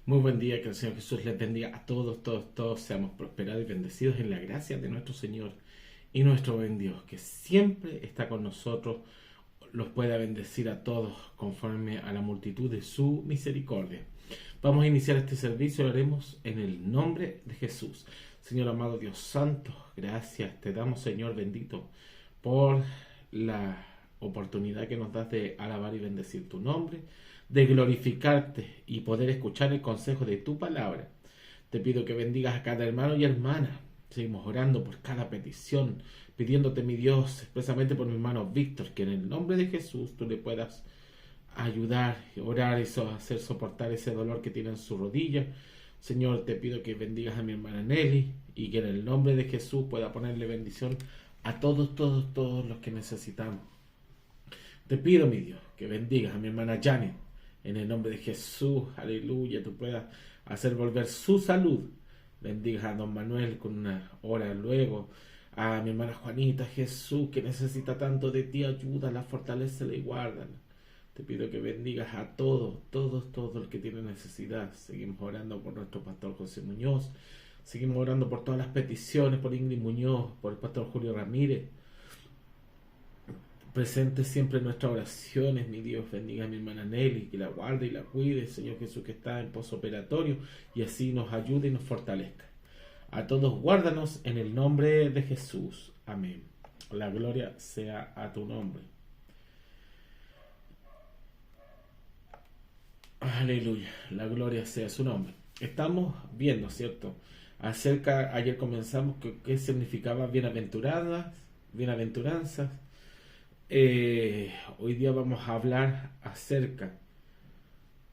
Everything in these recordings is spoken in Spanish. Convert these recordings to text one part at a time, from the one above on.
Muy buen día, que el Señor Jesús les bendiga a todos, todos seamos prosperados y bendecidos en la gracia de nuestro Señor y nuestro buen Dios, que siempre está con nosotros, los pueda bendecir a todos conforme a la multitud de su misericordia. Vamos a iniciar este servicio, lo haremos en el nombre de Jesús. Señor amado Dios Santo, gracias te damos, Señor bendito, por la oportunidad que nos das de alabar y bendecir tu nombre, de glorificarte y poder escuchar el consejo de tu palabra. Te pido que bendigas a cada hermano y hermana. Seguimos orando por cada petición, pidiéndote, mi Dios, expresamente por mi hermano Víctor, que en el nombre de Jesús tú le puedas ayudar, orar y hacer soportar ese dolor que tiene en su rodilla. Señor, te pido que bendigas a mi hermana Nelly y que en el nombre de Jesús pueda ponerle bendición a todos los que necesitamos. Te pido, mi Dios, que bendigas a mi hermana Janet. En el nombre de Jesús, aleluya, tú puedas hacer volver su salud. Bendiga a don Manuel con una hora luego. A mi hermana Juanita, Jesús, que necesita tanto de ti, ayúdala, fortalécela y guárdala. Te pido que bendigas a todos los que tienen necesidad. Seguimos orando por nuestro pastor José Muñoz. Seguimos orando por todas las peticiones, por Ingrid Muñoz, por el pastor Julio Ramírez. Presente siempre en nuestras oraciones, mi Dios, bendiga a mi hermana Nelly, que la guarde y la cuide, Señor Jesús, que está en posoperatorio, y así nos ayude y nos fortalezca. A todos guárdanos en el nombre de Jesús. Amén. La gloria sea a tu nombre. Aleluya, la gloria sea su nombre. Estamos viendo, ¿cierto? Ayer comenzamos qué significaba bienaventuranzas. Hoy día vamos a hablar acerca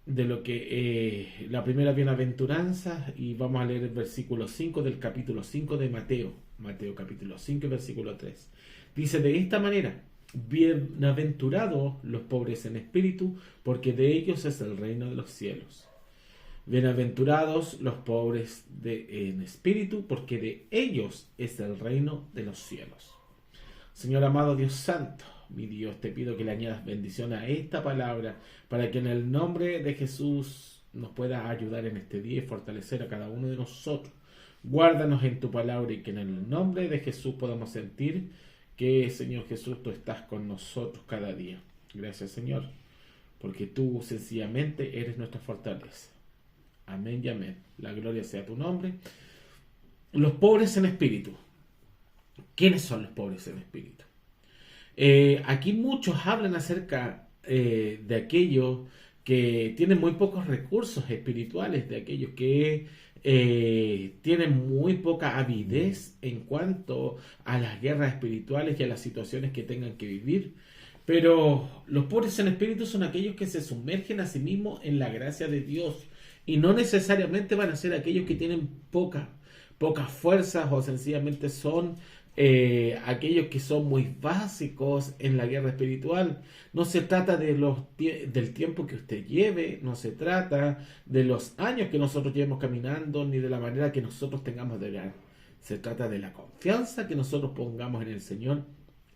de lo que la primera bienaventuranza, y vamos a leer el versículo 5 del capítulo 5 de Mateo capítulo 5 versículo 3. Dice de esta manera: bienaventurados los pobres en espíritu, porque de ellos es el reino de los cielos. Bienaventurados los pobres en espíritu, porque de ellos es el reino de los cielos. Señor amado Dios Santo, mi Dios, te pido que le añadas bendición a esta palabra, para que en el nombre de Jesús nos pueda ayudar en este día y fortalecer a cada uno de nosotros. Guárdanos en tu palabra, y que en el nombre de Jesús podamos sentir que, Señor Jesús, tú estás con nosotros cada día. Gracias, Señor, porque tú sencillamente eres nuestra fortaleza. Amén y amén. La gloria sea tu nombre. Los pobres en espíritu. ¿Quiénes son los pobres en espíritu? Aquí muchos hablan acerca de aquellos que tienen muy pocos recursos espirituales, de aquellos que tienen muy poca avidez en cuanto a las guerras espirituales y a las situaciones que tengan que vivir. Pero los pobres en espíritu son aquellos que se sumergen a sí mismos en la gracia de Dios, y no necesariamente van a ser aquellos que tienen pocas fuerzas, o sencillamente son aquellos que son muy básicos en la guerra espiritual. No se trata del tiempo que usted lleve, no se trata de los años que nosotros llevemos caminando, ni de la manera que nosotros tengamos de orar. Se trata de la confianza que nosotros pongamos en el Señor,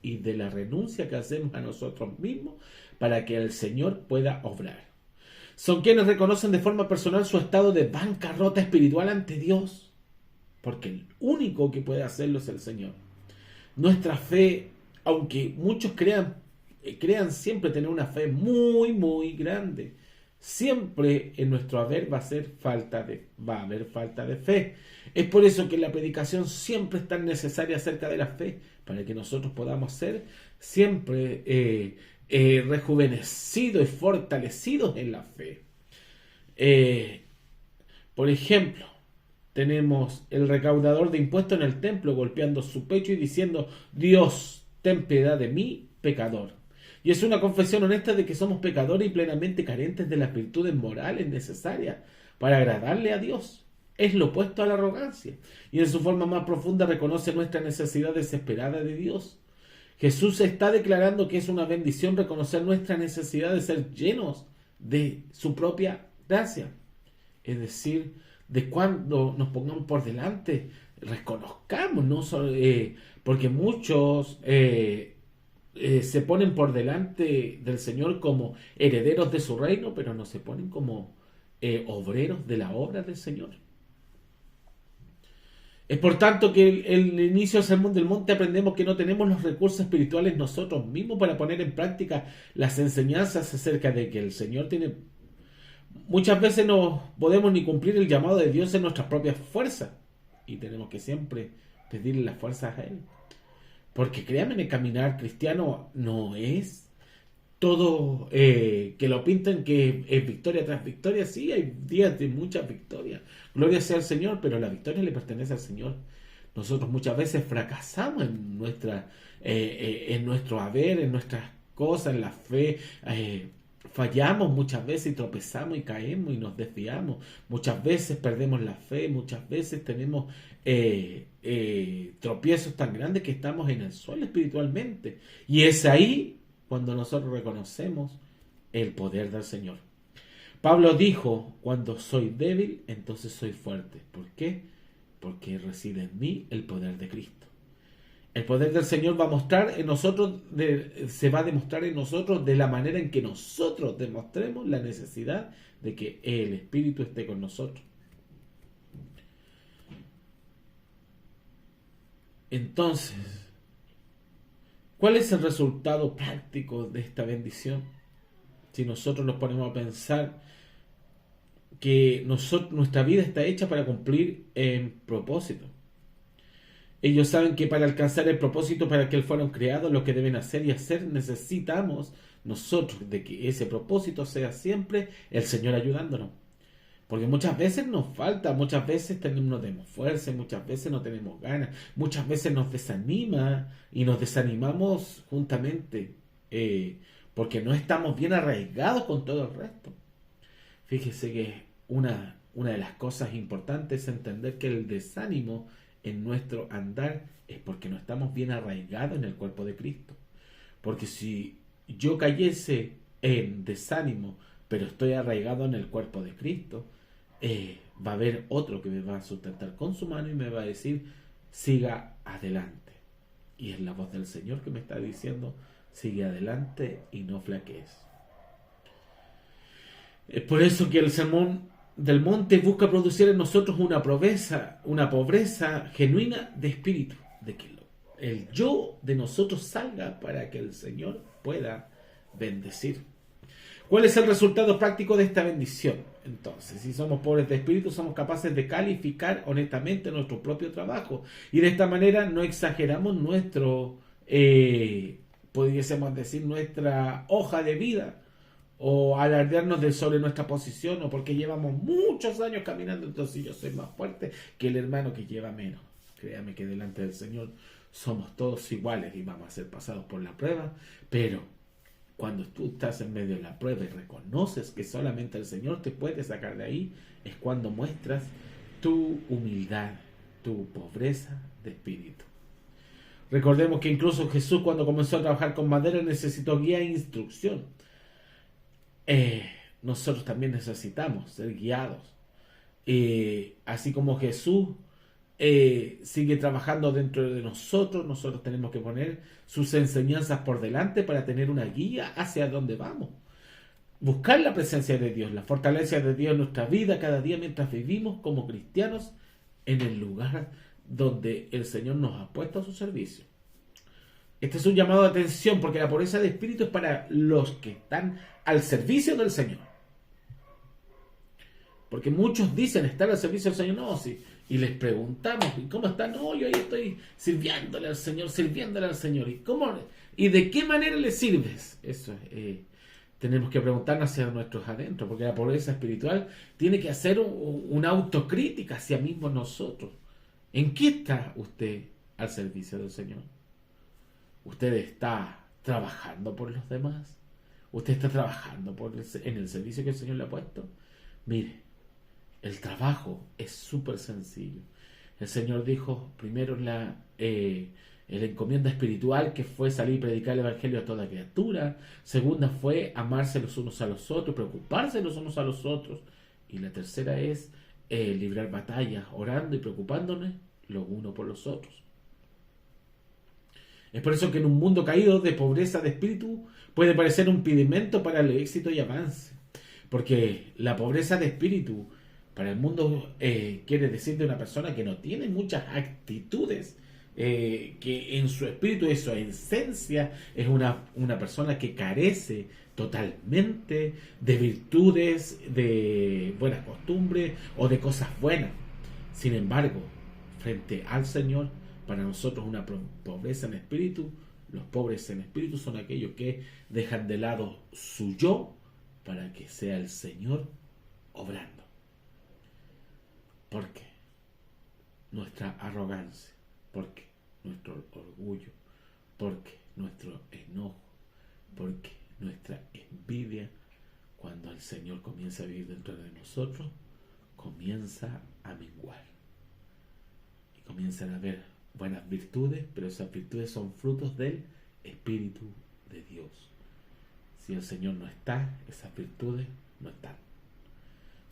y de la renuncia que hacemos a nosotros mismos para que el Señor pueda obrar. Son quienes reconocen de forma personal su estado de bancarrota espiritual ante Dios, porque el único que puede hacerlo es el Señor. Nuestra fe, aunque muchos crean siempre tener una fe muy grande, siempre en nuestro haber va a haber falta de fe. Es por eso que la predicación siempre es tan necesaria acerca de la fe, para que nosotros podamos ser siempre rejuvenecidos y fortalecidos en la fe. Por ejemplo, tenemos el recaudador de impuestos en el templo golpeando su pecho y diciendo: Dios, ten piedad de mí, pecador. Y es una confesión honesta de que somos pecadores y plenamente carentes de las virtudes morales necesarias para agradarle a Dios. Es lo opuesto a la arrogancia, y en su forma más profunda reconoce nuestra necesidad desesperada de Dios. Jesús está declarando que es una bendición reconocer nuestra necesidad de ser llenos de su propia gracia. Es decir, de cuando nos pongamos por delante, reconozcamos, ¿no? Porque muchos se ponen por delante del Señor como herederos de su reino, pero no se ponen como obreros de la obra del Señor. Es por tanto que el inicio del Sermón del Monte aprendemos que no tenemos los recursos espirituales nosotros mismos para poner en práctica las enseñanzas acerca de que el Señor tiene. Muchas veces no podemos ni cumplir el llamado de Dios en nuestras propias fuerzas y tenemos que siempre pedirle las fuerzas a Él. Porque créanme, el caminar cristiano no es todo que lo pinten que es victoria tras victoria. Sí, hay días de muchas victorias. Gloria sea al Señor, pero la victoria le pertenece al Señor. Nosotros muchas veces fracasamos en nuestro haber, en nuestras cosas, en la fe. Fallamos muchas veces y tropezamos y caemos y nos desviamos. Muchas veces perdemos la fe, muchas veces tenemos tropiezos tan grandes que estamos en el suelo espiritualmente. Y es ahí cuando nosotros reconocemos el poder del Señor. Pablo dijo, cuando soy débil, entonces soy fuerte. ¿Por qué? Porque reside en mí el poder de Cristo. El poder del Señor va a mostrar en nosotros, se va a demostrar en nosotros de la manera en que nosotros demostremos la necesidad de que el Espíritu esté con nosotros. Entonces, ¿cuál es el resultado práctico de esta bendición? Si nosotros nos ponemos a pensar que nuestra vida está hecha para cumplir en propósito. Ellos saben que para alcanzar el propósito para el que fueron creados, lo que deben hacer y hacer, necesitamos nosotros de que ese propósito sea siempre el Señor ayudándonos. Porque muchas veces nos falta, muchas veces no tenemos fuerza, muchas veces no tenemos ganas, muchas veces nos desanima y nos desanimamos juntamente porque no estamos bien arraigados con todo el resto. Fíjese que una de las cosas importantes es entender que el desánimo en nuestro andar es porque no estamos bien arraigados en el cuerpo de Cristo. Porque si yo cayese en desánimo, pero estoy arraigado en el cuerpo de Cristo, va a haber otro que me va a sustentar con su mano y me va a decir, siga adelante. Y es la voz del Señor que me está diciendo, sigue adelante y no flaquees. Es por eso que el Sermón del Monte busca producir en nosotros una pobreza genuina de espíritu, de que el yo de nosotros salga para que el Señor pueda bendecir. ¿Cuál es el resultado práctico de esta bendición? Entonces, si somos pobres de espíritu, somos capaces de calificar honestamente nuestro propio trabajo y de esta manera no exageramos pudiésemos decir, nuestra hoja de vida, o alardearnos sobre nuestra posición, o porque llevamos muchos años caminando, entonces yo soy más fuerte que el hermano que lleva menos. Créame que delante del Señor somos todos iguales y vamos a ser pasados por la prueba, pero cuando tú estás en medio de la prueba y reconoces que solamente el Señor te puede sacar de ahí, es cuando muestras tu humildad, tu pobreza de espíritu. Recordemos que incluso Jesús, cuando comenzó a trabajar con madera, necesitó guía e instrucción. Nosotros también necesitamos ser guiados. Así como Jesús sigue trabajando dentro de nosotros, nosotros tenemos que poner sus enseñanzas por delante para tener una guía hacia dónde vamos. Buscar la presencia de Dios, la fortaleza de Dios en nuestra vida cada día mientras vivimos como cristianos en el lugar donde el Señor nos ha puesto a su servicio. Este es un llamado de atención porque la pobreza de espíritu es para los que están al servicio del Señor. Porque muchos dicen estar al servicio del Señor. No, sí. Y les preguntamos, ¿y cómo están? No, yo ahí estoy sirviéndole al Señor. ¿Y de qué manera le sirves? Eso es. Tenemos que preguntarnos hacia nuestros adentros, porque la pobreza espiritual tiene que hacer una autocrítica hacia mismos nosotros. ¿En qué está usted al servicio del Señor? ¿Usted está trabajando por los demás? ¿Usted está trabajando en el servicio que el Señor le ha puesto? Mire, el trabajo es súper sencillo. El Señor dijo primero la encomienda espiritual, que fue salir y predicar el evangelio a toda criatura. Segunda fue amarse los unos a los otros, preocuparse los unos a los otros. Y la tercera es librar batallas, orando y preocupándonos los unos por los otros. Es por eso que en un mundo caído de pobreza de espíritu puede parecer un impedimento para el éxito y avance. Porque la pobreza de espíritu para el mundo quiere decir de una persona que no tiene muchas actitudes, que en su espíritu, en su esencia, es una persona que carece totalmente de virtudes, de buenas costumbres o de cosas buenas. Sin embargo, frente al Señor, para nosotros una pobreza en espíritu, los pobres en espíritu son aquellos que dejan de lado su yo para que sea el Señor obrando. ¿Por qué? Nuestra arrogancia, porque nuestro orgullo, porque nuestro enojo, porque nuestra envidia, cuando el Señor comienza a vivir dentro de nosotros, comienza a menguar. Y comienzan a haber buenas virtudes, pero esas virtudes son frutos del Espíritu de Dios. Si el Señor no está, esas virtudes no están.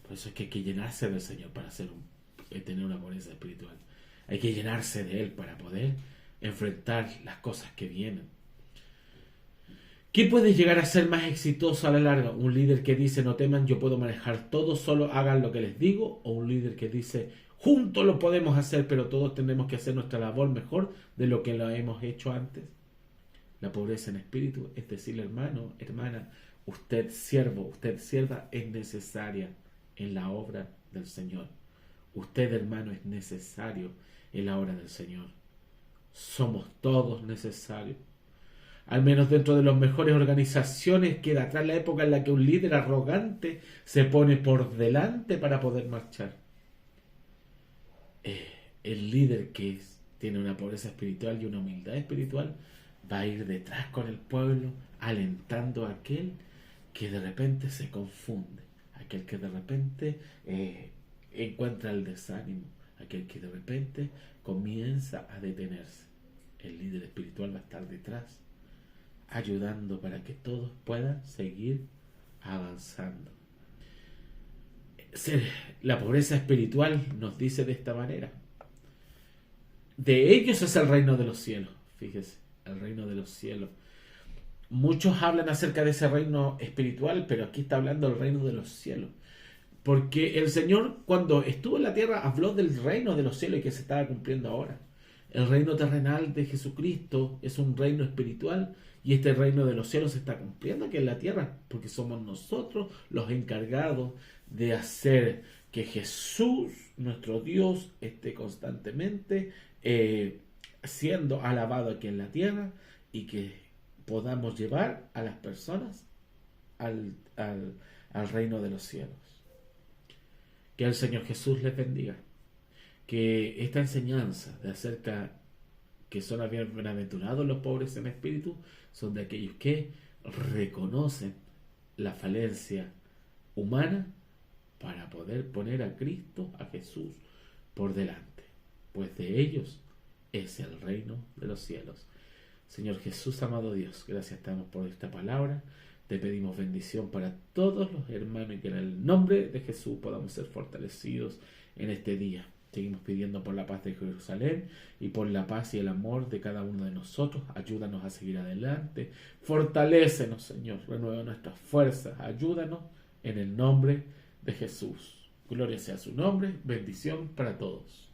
Por eso es que hay que llenarse del Señor para tener una pobreza espiritual. Hay que llenarse de Él para poder enfrentar las cosas que vienen. ¿Qué puede llegar a ser más exitoso a la larga? ¿Un líder que dice no teman, yo puedo manejar todo, solo hagan lo que les digo? ¿O un líder que dice juntos lo podemos hacer, pero todos tenemos que hacer nuestra labor mejor de lo que lo hemos hecho antes? La pobreza en espíritu es decirle, hermano, hermana, usted siervo, usted sierva, es necesaria en la obra del Señor. Usted, hermano, es necesario en la obra del Señor. Somos todos necesarios. Al menos dentro de las mejores organizaciones queda atrás la época en la que un líder arrogante se pone por delante para poder marchar. El líder que tiene una pobreza espiritual y una humildad espiritual va a ir detrás con el pueblo, alentando a aquel que de repente se confunde, aquel que de repente encuentra el desánimo, aquel que de repente comienza a detenerse. El líder espiritual va a estar detrás, ayudando para que todos puedan seguir avanzando. La pobreza espiritual nos dice de esta manera: de ellos es el reino de los cielos. Fíjese, el reino de los cielos. Muchos hablan acerca de ese reino espiritual, pero aquí está hablando del reino de los cielos. Porque el Señor, cuando estuvo en la tierra, habló del reino de los cielos y que se estaba cumpliendo ahora. El reino terrenal de Jesucristo es un reino espiritual y este reino de los cielos se está cumpliendo aquí en la tierra, porque somos nosotros los encargados de hacer que Jesús, nuestro Dios, esté constantemente siendo alabado aquí en la tierra y que podamos llevar a las personas al reino de los cielos. Que el Señor Jesús les bendiga. Que esta enseñanza de acerca que son bienaventurados los pobres en espíritu son de aquellos que reconocen la falencia humana para poder poner a Cristo, a Jesús, por delante, pues de ellos es el reino de los cielos. Señor Jesús, amado Dios, gracias te damos por esta palabra. Te pedimos bendición para todos los hermanos y que en el nombre de Jesús podamos ser fortalecidos en este día. Seguimos pidiendo por la paz de Jerusalén y por la paz y el amor de cada uno de nosotros. Ayúdanos a seguir adelante. Fortalécenos, Señor. Renueva nuestras fuerzas. Ayúdanos en el nombre de Jesús. Gloria sea su nombre. Bendición para todos.